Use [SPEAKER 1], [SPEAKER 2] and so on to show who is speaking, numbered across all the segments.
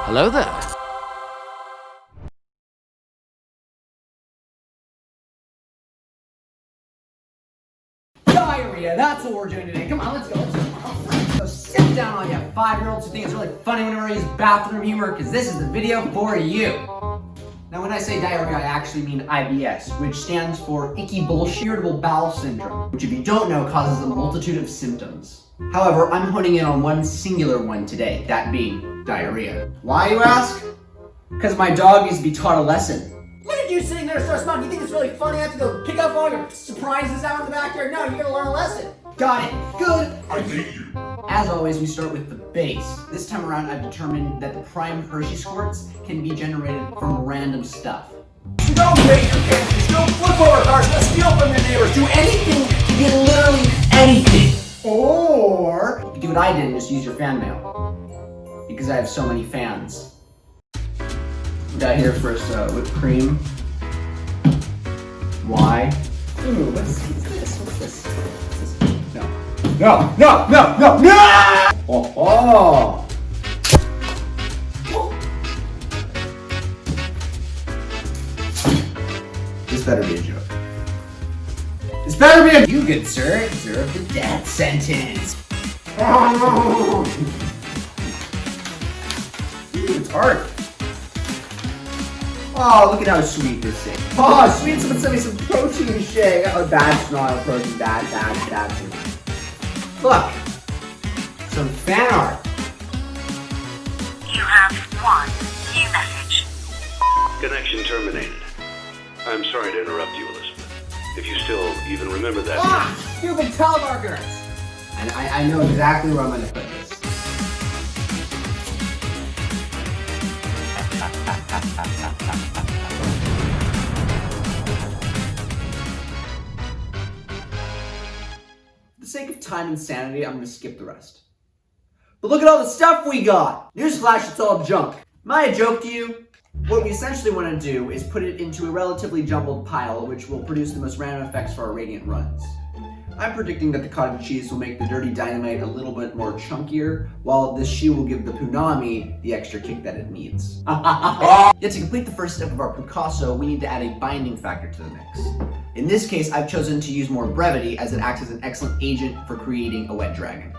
[SPEAKER 1] Hello there.
[SPEAKER 2] Diarrhea, that's what we're doing today. Come on, let's go. So sit down, all you 5-year-olds who think it's really funny whenever I use bathroom humor, because this is the video for you. Now, when I say diarrhea, I actually mean IBS, which stands for icky bullshit irritable bowel syndrome, which if you don't know, causes a multitude of symptoms. However, I'm honing in on one singular one today, that being diarrhea. Why, you ask? Because my dog needs to be taught a lesson. Look at you sitting there so smug. You think it's really funny I have to go pick up all your surprises out in the backyard? No, you're gonna learn a lesson. Got it. Good.
[SPEAKER 3] I hate you.
[SPEAKER 2] As always, we start with the base. This time around, I've determined that the prime Hershey squirts can be generated from random stuff. You don't hate your kids. You still flip over cars, you steal from your neighbors, do anything to get literally anything. Or you could do what I did and just use your fan mail. Because I have so many fans. We got here first whipped cream. Why? Ooh, what's this? What's this? No! Oh! This better be a joke. This better be a... You, good sir, deserve the death sentence. Ooh, it's hard. Oh, look at how sweet this is. Oh, sweet, someone sent me some protein shake. Oh, that's not a protein, that's look, some fan art.
[SPEAKER 4] You have one new message.
[SPEAKER 5] Connection terminated. I'm sorry to interrupt you, Elizabeth. If you still even remember that.
[SPEAKER 2] Ah, stupid telemarketers! And I know exactly where I'm going to put this. For the sake of time and sanity, I'm going to skip the rest. But look at all the stuff we got! Newsflash, it's all junk. Am I a joke to you? What we essentially want to do is put it into a relatively jumbled pile, which will produce the most random effects for our radiant runs. I'm predicting that the cottage cheese will make the dirty dynamite a little bit more chunkier, while this shoe will give the punami the extra kick that it needs. Yet to complete the first step of our Picasso, we need to add a binding factor to the mix. In this case, I've chosen to use more brevity as it acts as an excellent agent for creating a wet dragon.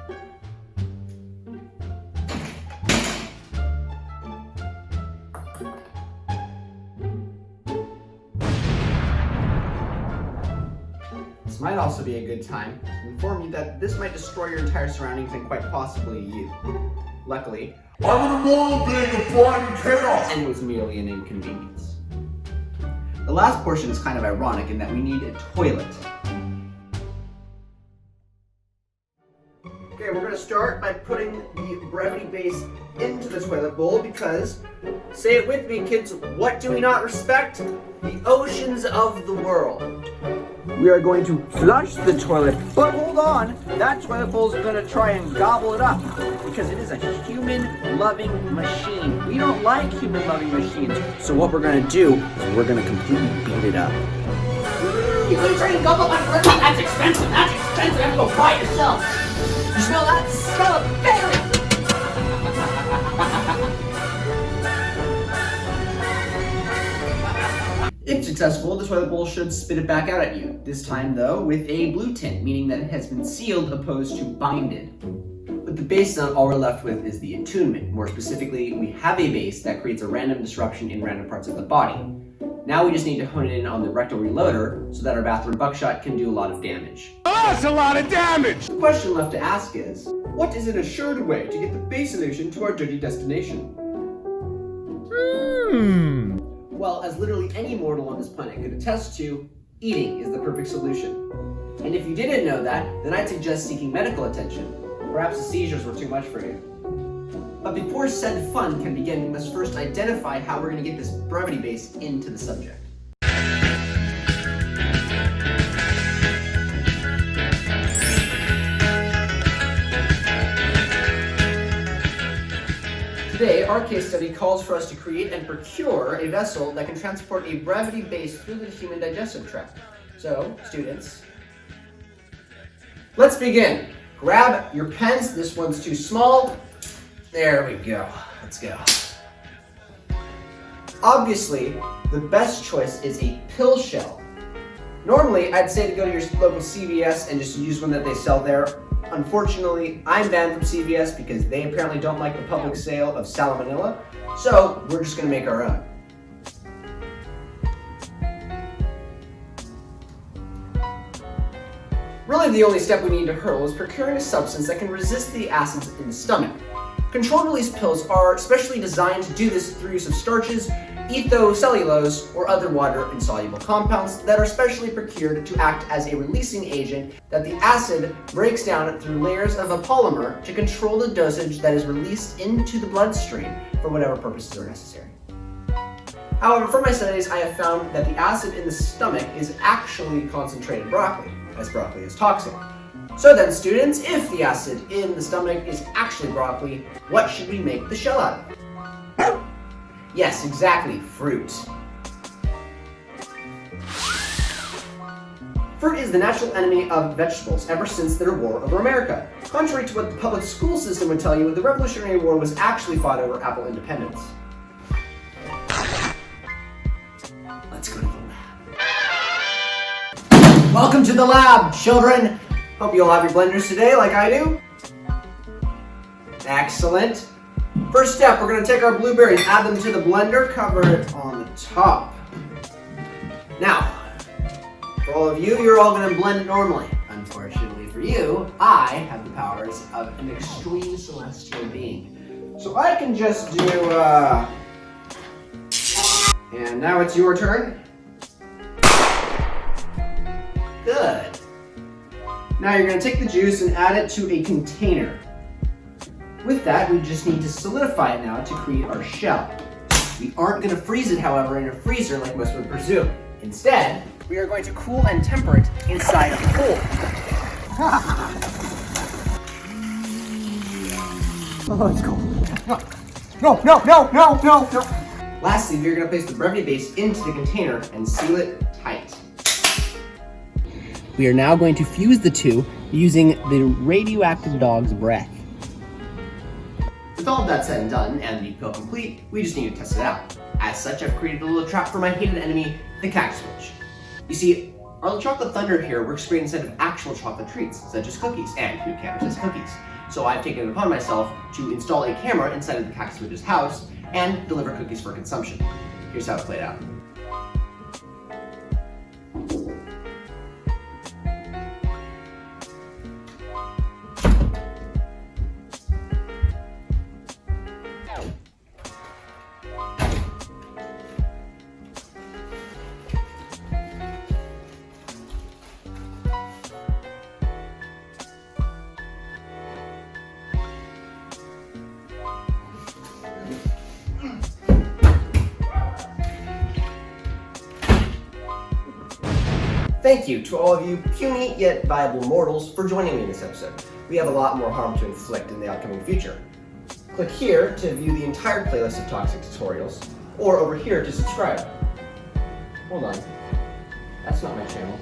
[SPEAKER 2] This might also be a good time to inform you that this might destroy your entire surroundings and quite possibly you. Luckily,
[SPEAKER 3] I'm an immoral being of blood and chaos.
[SPEAKER 2] and it was merely an inconvenience. The last portion is kind of ironic in that we need a toilet. Okay, we're going to start by putting the brevity base into the toilet bowl because, say it with me kids, what do we not respect? The oceans of the world. We are going to flush the toilet, but hold on, that toilet bowl is going to try and gobble it up because it is a human-loving machine. We don't like human-loving machines, so what we're going to do is we're going to completely beat it up. You're going to try and gobble my toilet? That's expensive, you have to go buy it yourself. You smell that? Smell it, berry! If successful, the toilet bowl should spit it back out at you. This time, though, with a blue tint, meaning that it has been sealed opposed to binded. With the base done, all we're left with is the attunement. More specifically, we have a base that creates a random disruption in random parts of the body. Now we just need to hone it in on the rectal reloader so that our bathroom buckshot can do a lot of damage.
[SPEAKER 3] Oh, that's a lot of damage!
[SPEAKER 2] The question left to ask is, what is an assured way to get the base solution to our dirty destination? Well, as literally any mortal on this planet could attest to, eating is the perfect solution. And if you didn't know that, then I'd suggest seeking medical attention. Perhaps the seizures were too much for you. But before said fun can begin, we must first identify how we're going to get this brevity base into the subject. Today, our case study calls for us to create and procure a vessel that can transport a brevity base through the human digestive tract. So, students, let's begin. Grab your pens. This one's too small. There we go. Let's go. Obviously, the best choice is a pill shell. Normally, I'd say to go to your local CVS and just use one that they sell there. Unfortunately, I'm banned from CVS because they apparently don't like the public sale of salmonella, so we're just going to make our own. Really, the only step we need to hurdle is procuring a substance that can resist the acids in the stomach. Controlled release pills are specially designed to do this through use of starches, ethocellulose, or other water-insoluble compounds that are specially procured to act as a releasing agent that the acid breaks down through layers of a polymer to control the dosage that is released into the bloodstream for whatever purposes are necessary. However, from my studies, I have found that the acid in the stomach is actually concentrated broccoli, as broccoli is toxic. So then, students, if the acid in the stomach is actually broccoli, what should we make the shell out of? Yes, exactly, fruit. Fruit is the natural enemy of vegetables ever since the war over America. Contrary to what the public school system would tell you, the Revolutionary War was actually fought over apple independence. Let's go to the lab. Welcome to the lab, children! Hope you all have your blenders today like I do. Excellent. First step, we're going to take our blueberries, add them to the blender, cover it on the top. Now, for all of you, you're all going to blend it normally. Unfortunately for you, I have the powers of an extreme celestial being. So I can just do, and now it's your turn. Good. Now you're going to take the juice and add it to a container. With that, we just need to solidify it now to create our shell. We aren't going to freeze it, however, in a freezer like most would presume. Instead, we are going to cool and temper it inside a hole. Oh, it's cold. No. Lastly, we are going to place the brevity base into the container and seal it tight. We are now going to fuse the two using the radioactive dog's breath. With all of that said and done, and the pill complete, we just need to test it out. As such, I've created a little trap for my hated enemy, the cactus witch. You see, our little chocolate thunder here works great instead of actual chocolate treats, such as cookies, and who can't resist cookies? So I've taken it upon myself to install a camera inside of the cactus witch's house and deliver cookies for consumption. Here's how it played out. Thank you to all of you puny yet viable mortals for joining me in this episode. We have a lot more harm to inflict in the upcoming future. Click here to view the entire playlist of toxic tutorials, or over here to subscribe. Hold on, that's not my channel.